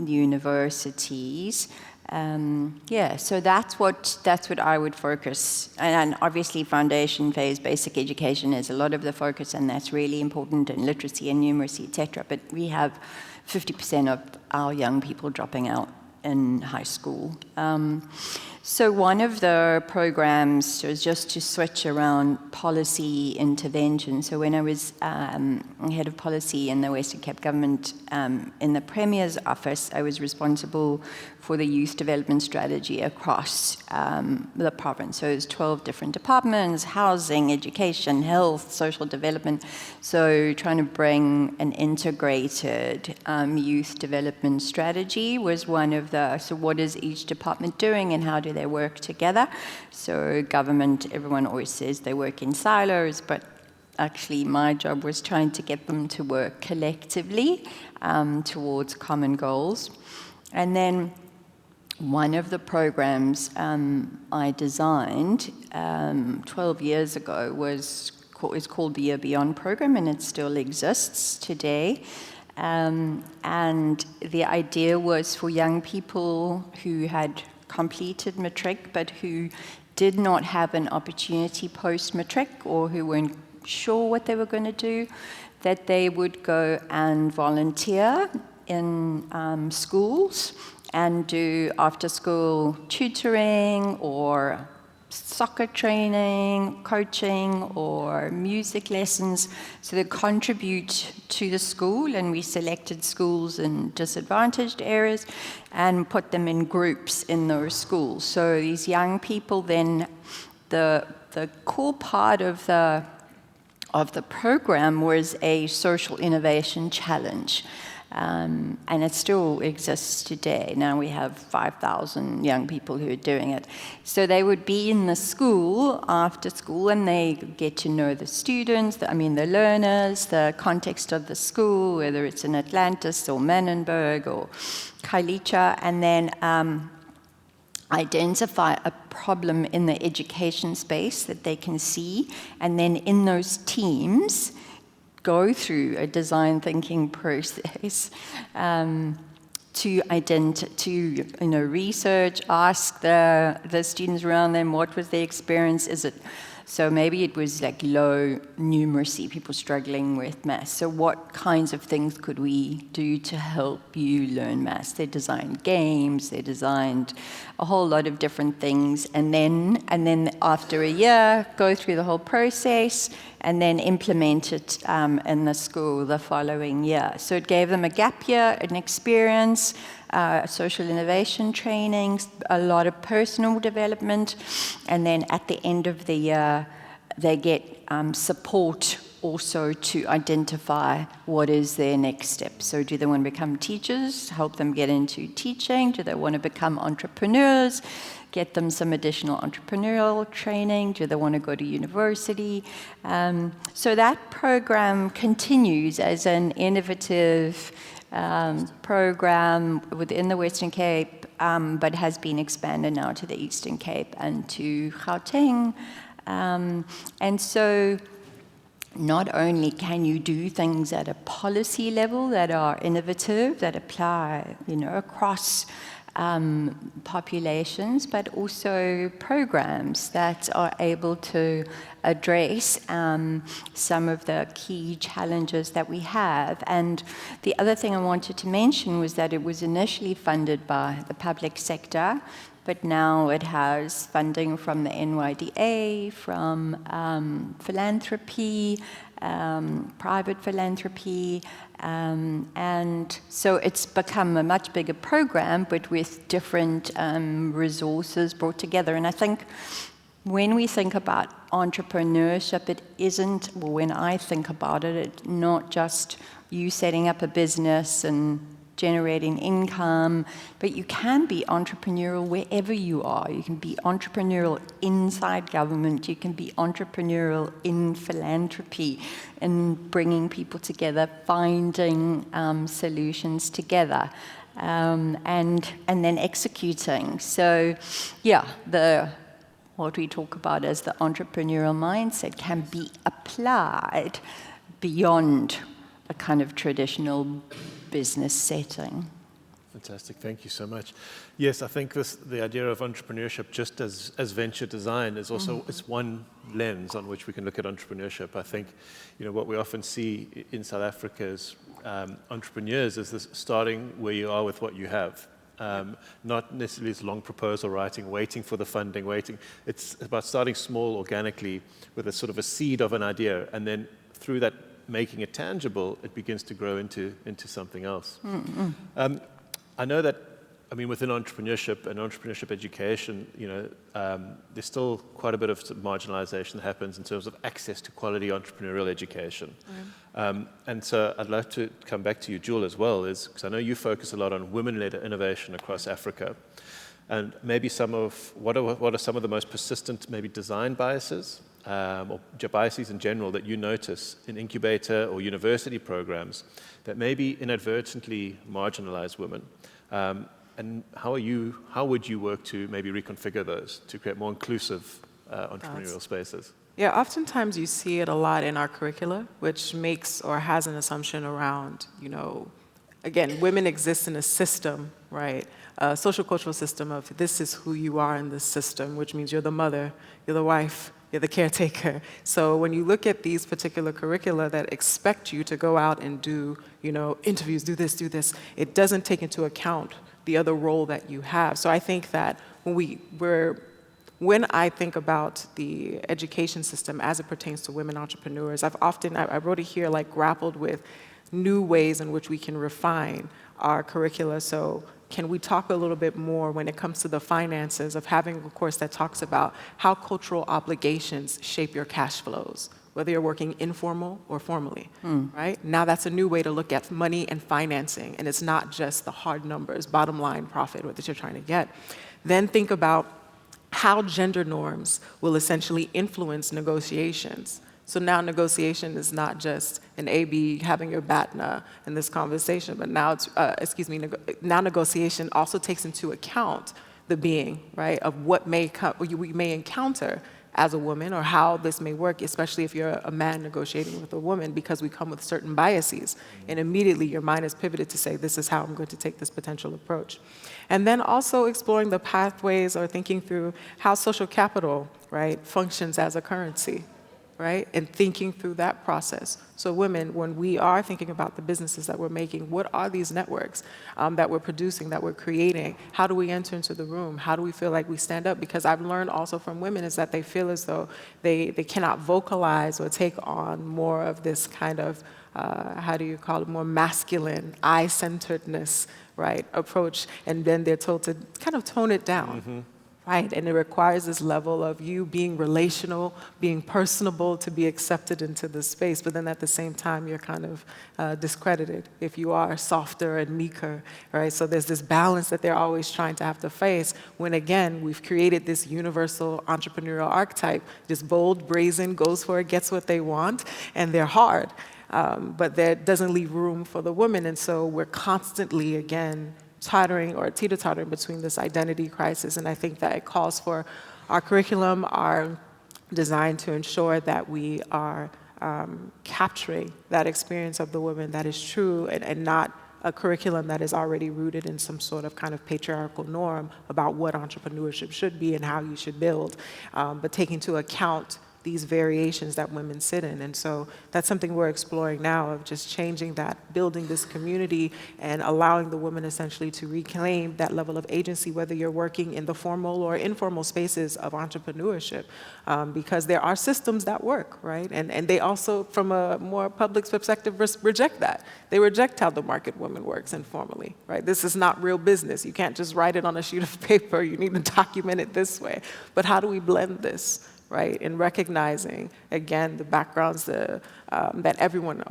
universities. So that's what I would focus, and obviously foundation phase, basic education is a lot of the focus, and that's really important, and literacy and numeracy, etc. But we have 50% of our young people dropping out in high school. So one of the programs was just to switch around policy intervention. So when I was head of policy in the Western Cape government in the Premier's office, I was responsible for the youth development strategy across the province. So it's 12 different departments: housing, education, health, social development. So trying to bring an integrated youth development strategy was one of the, so what is each department doing and how do they work together? So government, everyone always says they work in silos, but actually my job was trying to get them to work collectively towards common goals. And then one of the programs I designed 12 years ago is called the Year Beyond program, and it still exists today. And the idea was for young people who had completed matric but who did not have an opportunity post-matric, or who weren't sure what they were going to do, that they would go and volunteer in schools and do after-school tutoring or soccer training, coaching, or music lessons. So they contribute to the school, and we selected schools in disadvantaged areas and put them in groups in those schools. So these young people then, the core part of the program was a social innovation challenge. And it still exists today. Now we have 5,000 young people who are doing it. So they would be in the school after school, and they get to know the students, the learners, the context of the school, whether it's in Atlantis or Manenberg or Kailicha, and then identify a problem in the education space that they can see, and then in those teams go through a design thinking process to research, ask the students around them what was their experience. So maybe it was like low numeracy, people struggling with maths. So what kinds of things could we do to help you learn maths? They designed games, they designed a whole lot of different things, and then after a year, go through the whole process and then implement it in the school the following year. So it gave them a gap year, an experience, social innovation training, a lot of personal development, and then at the end of the year, they get support also to identify what is their next step. So do they want to become teachers, help them get into teaching? Do they want to become entrepreneurs, get them some additional entrepreneurial training? Do they want to go to university? So that program continues as an innovative program within the Western Cape, but has been expanded now to the Eastern Cape and to Gauteng. And so not only can you do things at a policy level that are innovative, that apply, across populations, but also programs that are able to address some of the key challenges that we have. And the other thing I wanted to mention was that it was initially funded by the public sector, but now it has funding from the NYDA, from philanthropy, private philanthropy, and so it's become a much bigger program, but with different resources brought together. And I think when we think about entrepreneurship, it isn't, well, when I think about it, it's not just you setting up a business and generating income, but you can be entrepreneurial wherever you are. You can be entrepreneurial inside government, you can be entrepreneurial in philanthropy, in bringing people together, finding solutions together, and then executing. So, yeah, what we talk about as the entrepreneurial mindset can be applied beyond a kind of traditional business setting. Fantastic, thank you so much. Yes, I think the idea of entrepreneurship, just as venture design, is also it's one lens on which we can look at entrepreneurship. I think, what we often see in South Africa is entrepreneurs is this starting where you are with what you have. Not necessarily this long proposal writing, waiting for the funding, It's about starting small organically with a sort of a seed of an idea, and then through that making it tangible, it begins to grow into something else. I know that, within entrepreneurship and entrepreneurship education, there's still quite a bit of marginalization that happens in terms of access to quality entrepreneurial education. And so I'd like to come back to you, Jewel, as well, because I know you focus a lot on women-led innovation across Africa. And maybe what are some of the most persistent, maybe design biases, or biases in general that you notice in incubator or university programs that maybe inadvertently marginalize women? And how would you work to maybe reconfigure those to create more inclusive entrepreneurial spaces? Yeah, oftentimes you see it a lot in our curricula, which makes or has an assumption around, again, women exist in a system, right? A social cultural system of this is who you are in this system, which means you're the mother, you're the wife, you're the caretaker. So when you look at these particular curricula that expect you to go out and do, interviews, do this, it doesn't take into account the other role that you have. So I think that when I think about the education system as it pertains to women entrepreneurs, I wrote it here, grappled with new ways in which we can refine our curricula. So can we talk a little bit more when it comes to the finances of having a course that talks about how cultural obligations shape your cash flows, whether you're working informal or formally, right? Now that's a new way to look at money and financing, and it's not just the hard numbers, bottom line profit that you're trying to get. Then think about how gender norms will essentially influence negotiations. So now negotiation is not just an A-B having your BATNA in this conversation, but now now negotiation also takes into account the being, right, of what we may encounter as a woman or how this may work, especially if you're a man negotiating with a woman, because we come with certain biases. And immediately your mind is pivoted to say, this is how I'm going to take this potential approach. And then also exploring the pathways or thinking through how social capital, right, functions as a currency, right? And thinking through that process. So women, when we are thinking about the businesses that we're making, what are these networks that we're producing, that we're creating? How do we enter into the room? How do we feel like we stand up? Because I've learned also from women is that they feel as though they cannot vocalize or take on more of this kind of, more masculine, I-centeredness, right, approach. And then they're told to kind of tone it down. Right, and it requires this level of you being relational, being personable to be accepted into this space, but then at the same time, you're kind of discredited if you are softer and meeker, right? So there's this balance that they're always trying to have to face when, again, we've created this universal entrepreneurial archetype, this bold, brazen, goes for it, gets what they want, and they're hard, but that doesn't leave room for the women, and so we're constantly, again, teeter-tottering between this identity crisis, and I think that it calls for our curriculum, our design to ensure that we are capturing that experience of the woman that is true and not a curriculum that is already rooted in some sort of kind of patriarchal norm about what entrepreneurship should be and how you should build, but taking into account these variations that women sit in. And so that's something we're exploring now, of just changing that, building this community and allowing the women essentially to reclaim that level of agency, whether you're working in the formal or informal spaces of entrepreneurship, because there are systems that work, right? And they also, from a more public perspective, reject that. They reject how the market woman works informally, right? This is not real business. You can't just write it on a sheet of paper. You need to document it this way. But how do we blend this, right? In recognizing, again, the backgrounds that everyone,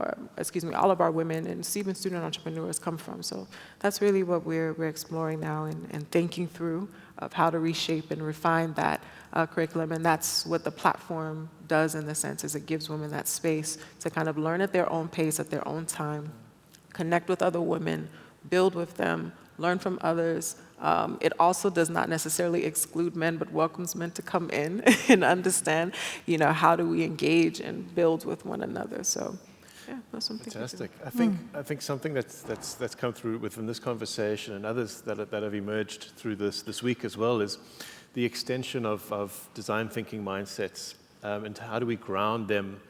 all of our women and even student entrepreneurs come from. So that's really what we're exploring now and thinking through of how to reshape and refine that curriculum. And that's what the platform does, in the sense, is it gives women that space to kind of learn at their own pace, at their own time, connect with other women, build with them, learn from others. It also does not necessarily exclude men, but welcomes men to come in and understand, how do we engage and build with one another. So, yeah, that's something. Fantastic. I think something that's come through within this conversation and others that have emerged through this week as well is the extension of design thinking mindsets, and how do we ground them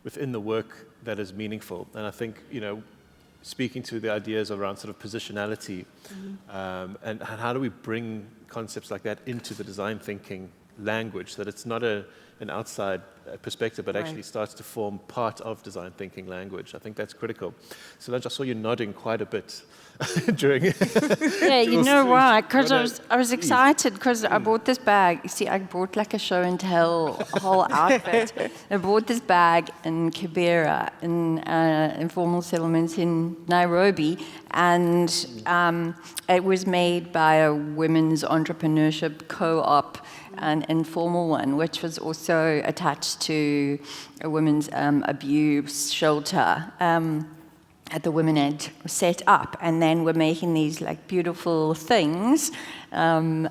within the work that is meaningful. And I think, speaking to the ideas around sort of positionality, and how do we bring concepts like that into the design thinking language, so that it's not an outside perspective, but actually starts to form part of design thinking language. I think that's critical. Solange, I saw you nodding quite a bit during. Yeah, you know why? Because I was excited because I bought this bag. You see, I bought like a show and tell whole outfit. I bought this bag in Kibera, in informal settlements in Nairobi, and it was made by a women's entrepreneurship co-op, an informal one, which was also attached to a women's abuse shelter that the women had set up, and then we're making these like beautiful things, and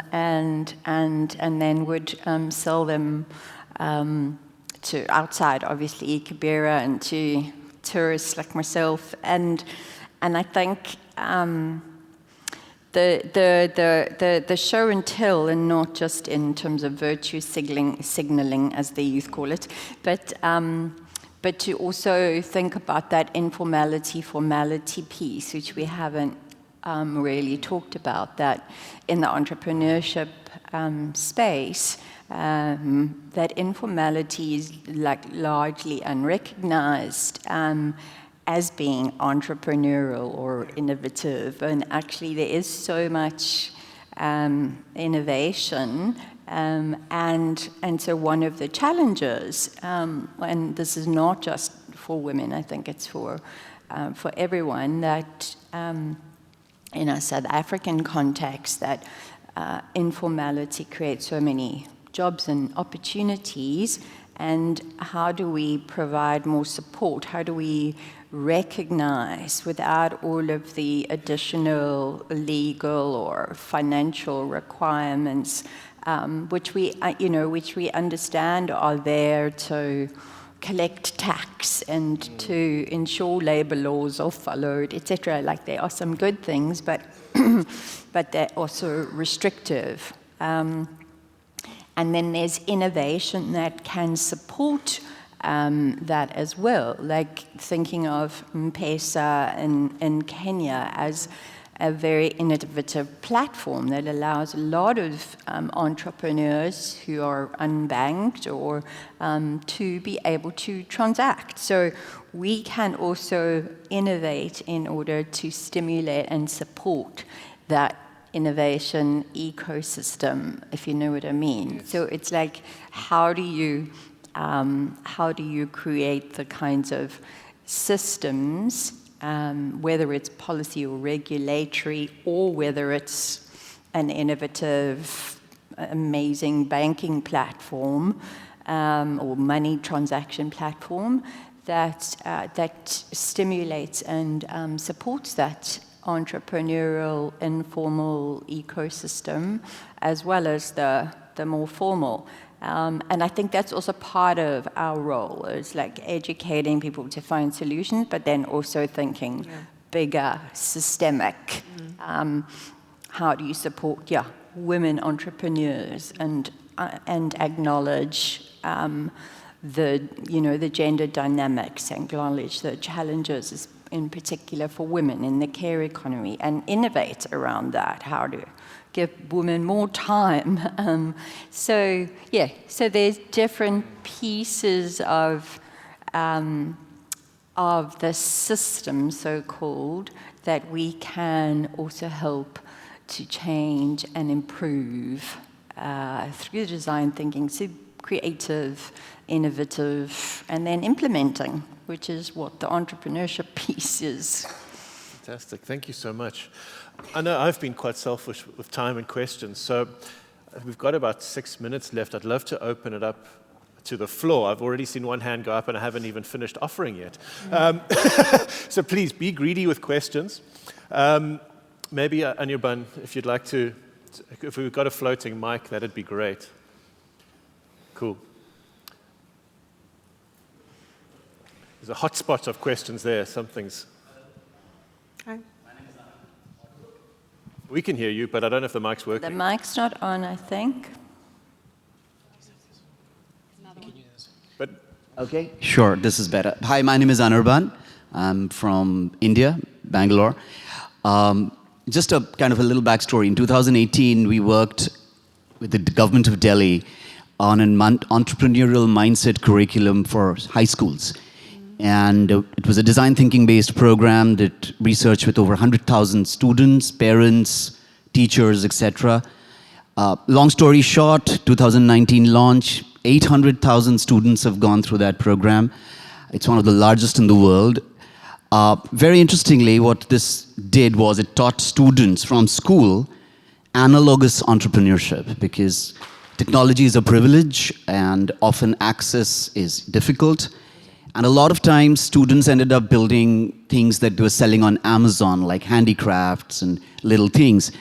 then would sell them to outside, obviously, Kibera, and to tourists like myself, and I think. The show and tell, and not just in terms of virtue signaling, as the youth call it, but to also think about that informality-formality piece, which we haven't really talked about, that in the entrepreneurship space, that informality is like largely unrecognized as being entrepreneurial or innovative, and actually there is so much innovation, and so one of the challenges, and this is not just for women, I think it's for everyone, that in a South African context, that informality creates so many jobs and opportunities, and how do we provide more support? How do we recognize, without all of the additional legal or financial requirements, which we understand are there to collect tax and to ensure labor laws are followed, etc. Like, there are some good things, but but they're also restrictive. And then there's innovation that can support that as well, like thinking of M-Pesa in Kenya as a very innovative platform that allows a lot of entrepreneurs who are unbanked or to be able to transact. So we can also innovate in order to stimulate and support that innovation ecosystem, if you know what I mean. Yes. So it's like, how do you create the kinds of systems, whether it's policy or regulatory, or whether it's an innovative, amazing banking platform or money transaction platform that stimulates and supports that entrepreneurial informal ecosystem, as well as the more formal. And I think that's also part of our role, is like educating people to find solutions, but then also thinking bigger, systemic. How do you support women entrepreneurs and acknowledge the gender dynamics, acknowledge the challenges in particular for women in the care economy, and innovate around that, how to give women more time. So there's different pieces of the system, so-called, that we can also help to change and improve through design thinking, so creative, innovative, and then implementing, which is what the entrepreneurship piece is. Fantastic, thank you so much. I know I've been quite selfish with time and questions, so we've got about 6 minutes left. I'd love to open it up to the floor. I've already seen one hand go up and I haven't even finished offering yet. So please be greedy with questions. Maybe Anirban, if you'd like to, if we've got a floating mic, that'd be great. Cool. There's a hot spot of questions there. Something's... Hi. We can hear you, but I don't know if the mic's working. The mic's not on, I think. But okay, sure, this is better. Hi, my name is Anirban. I'm from India, Bangalore. Just a kind of a little backstory. In 2018, we worked with the government of Delhi on an entrepreneurial mindset curriculum for high schools. And it was a design thinking based program that researched with over 100,000 students, parents, teachers, etc. Long story short, 2019 launch, 800,000 students have gone through that program. It's one of the largest in the world. Very interestingly, what this did was it taught students from school analogous entrepreneurship, because technology is a privilege and often access is difficult. And a lot of times students ended up building things that they were selling on Amazon, like handicrafts and little things.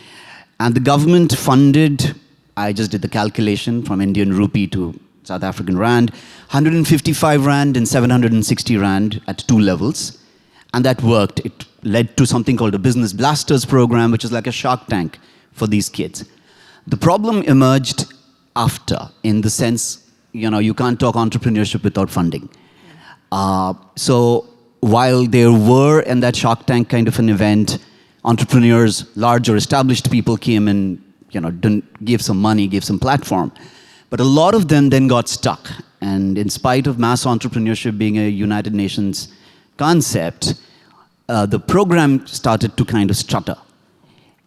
And the government funded, I just did the calculation from Indian rupee to South African rand, 155 rand and 760 rand at 2 levels. And that worked. It led to something called a Business Blasters program, which is like a Shark Tank for these kids. The problem emerged after, in the sense, you can't talk entrepreneurship without funding. So while there were, in that Shark Tank kind of an event, entrepreneurs, large or established people came and gave some money, gave some platform. But a lot of them then got stuck. And in spite of mass entrepreneurship being a United Nations concept, the program started to kind of stutter.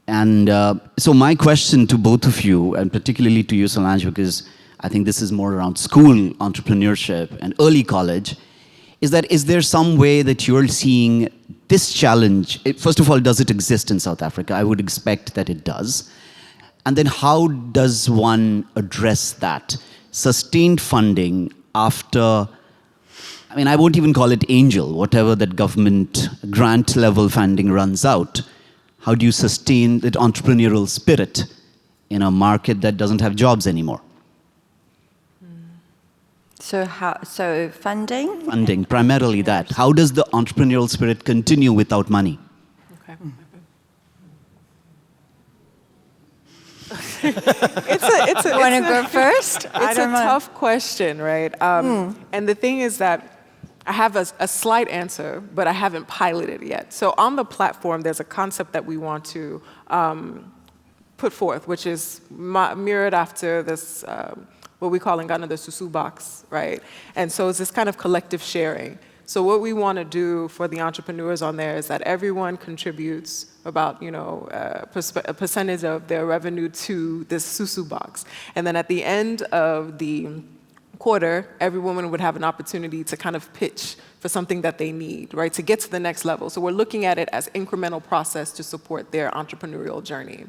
And so my question to both of you, and particularly to you, Solange, because I think this is more around school entrepreneurship and early college, is there some way that you're seeing this challenge? First of all, does it exist in South Africa? I would expect that it does. And then how does one address that? Sustained funding after, I won't even call it angel, whatever that government grant level funding runs out. How do you sustain that entrepreneurial spirit in a market that doesn't have jobs anymore? So funding? Funding, primarily that. How does the entrepreneurial spirit continue without money? Okay. It's a Want to go first? It's a tough question, right? And the thing is that I have a slight answer, but I haven't piloted it yet. So on the platform, there's a concept that we want to put forth, which is mirrored after this, what we call in Ghana the susu box, right? And so it's this kind of collective sharing. So what we want to do for the entrepreneurs on there is that everyone contributes about, a percentage of their revenue to this susu box. And then at the end of the quarter, every woman would have an opportunity to kind of pitch for something that they need, right, to get to the next level. So we're looking at it as incremental process to support their entrepreneurial journey.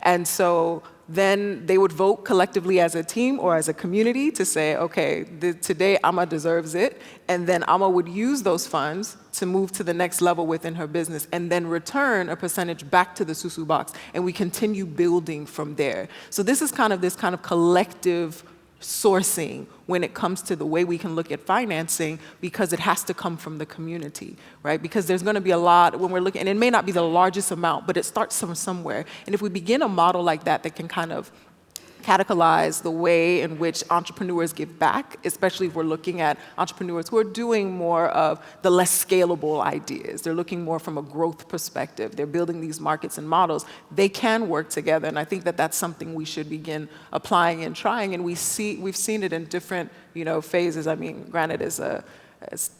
And so then they would vote collectively as a team or as a community to say, okay, today Amma deserves it, and then Amma would use those funds to move to the next level within her business and then return a percentage back to the susu box, and we continue building from there. So this is kind of this kind of collective sourcing when it comes to the way we can look at financing, because it has to come from the community, right? Because there's going to be a lot when we're looking, and it may not be the largest amount, but it starts from somewhere. And if we begin a model like that that can kind of catecholize the way in which entrepreneurs give back, especially if we're looking at entrepreneurs who are doing more of the less scalable ideas. They're looking more from a growth perspective. They're building these markets and models. They can work together, and I think that that's something we should begin applying and trying, and we've seen it in different phases. I mean, granted, it's a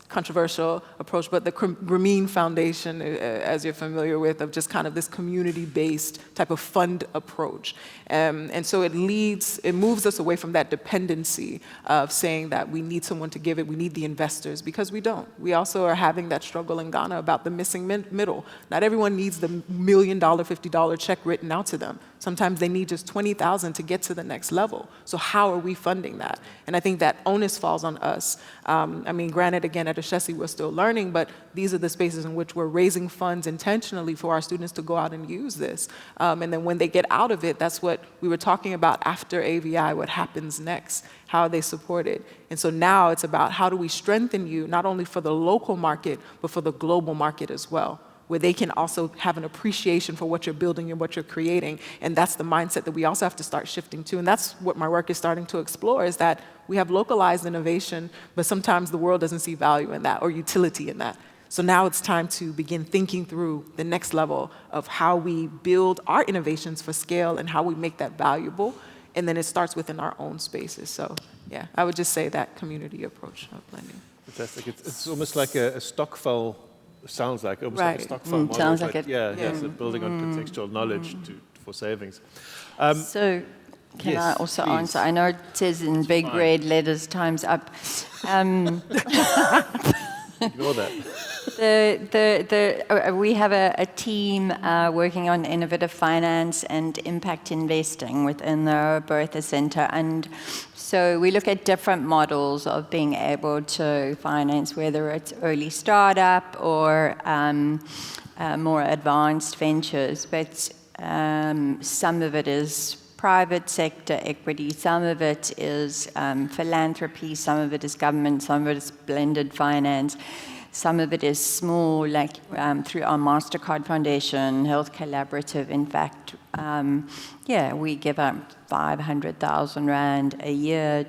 controversial approach, but the Grameen Foundation, as you're familiar with, of just kind of this community-based type of fund approach. And so it moves us away from that dependency of saying that we need someone to give it, we need the investors, because we don't. We also are having that struggle in Ghana about the missing middle. Not everyone needs the $1 million, $50 check written out to them. Sometimes they need just 20,000 to get to the next level. So how are we funding that? And I think that onus falls on us. I mean, granted, again, at Ashesi, we're still learning, but these are the spaces in which we're raising funds intentionally for our students to go out and use this. And then when they get out of it, that's what we were talking about after AVI, what happens next, how are they supported. And so now it's about how do we strengthen you, not only for the local market, but for the global market as well, where they can also have an appreciation for what you're building and what you're creating. And that's the mindset that we also have to start shifting to. And that's what my work is starting to explore, is that we have localized innovation, but sometimes the world doesn't see value in that or utility in that. So now it's time to begin thinking through the next level of how we build our innovations for scale and how we make that valuable. And then it starts within our own spaces. So yeah, I would just say that community approach of blending. Fantastic. It's almost like a Stockful. Sounds like almost like a Stockful model. Sounds like it. Yeah, so building on contextual knowledge for savings. So, can yes, I also please. answer? I know it says in big red letters, time's up. Ignore that. We have a team working on innovative finance and impact investing within the Bertha Centre, and so we look at different models of being able to finance, whether it's early startup or more advanced ventures, but some of it is private sector equity, some of it is philanthropy, some of it is government, some of it is blended finance. Some of it is small, like through our MasterCard Foundation, Health Collaborative. In fact, we give out 500,000 Rand a year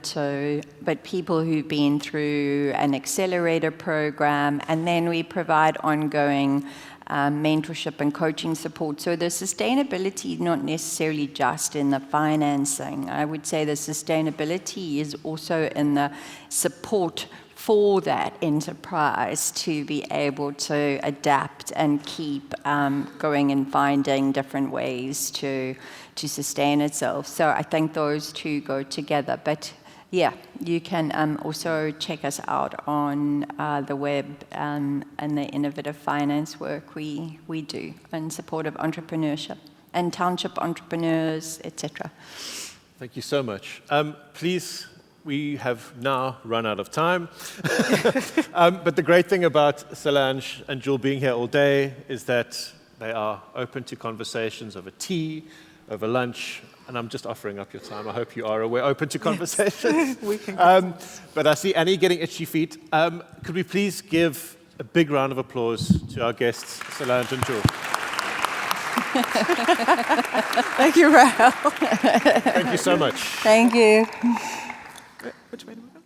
but people who've been through an accelerator program, and then we provide ongoing mentorship and coaching support. So the sustainability, not necessarily just in the financing. I would say the sustainability is also in the support for that enterprise to be able to adapt and keep going and finding different ways to sustain itself. So I think those two go together. But yeah, you can also check us out on the web and the innovative finance work we do in support of entrepreneurship and township entrepreneurs, etc. Thank you so much. Please. We have now run out of time. But the great thing about Solange and Jewel being here all day is that they are open to conversations over tea, over lunch, and I'm just offering up your time. I hope you are aware, open to conversations. We can but I see Annie getting itchy feet. Could we please give a big round of applause to our guests, Solange and Jewel? Thank you, Rael. Thank you so much. Thank you. Which way do we go?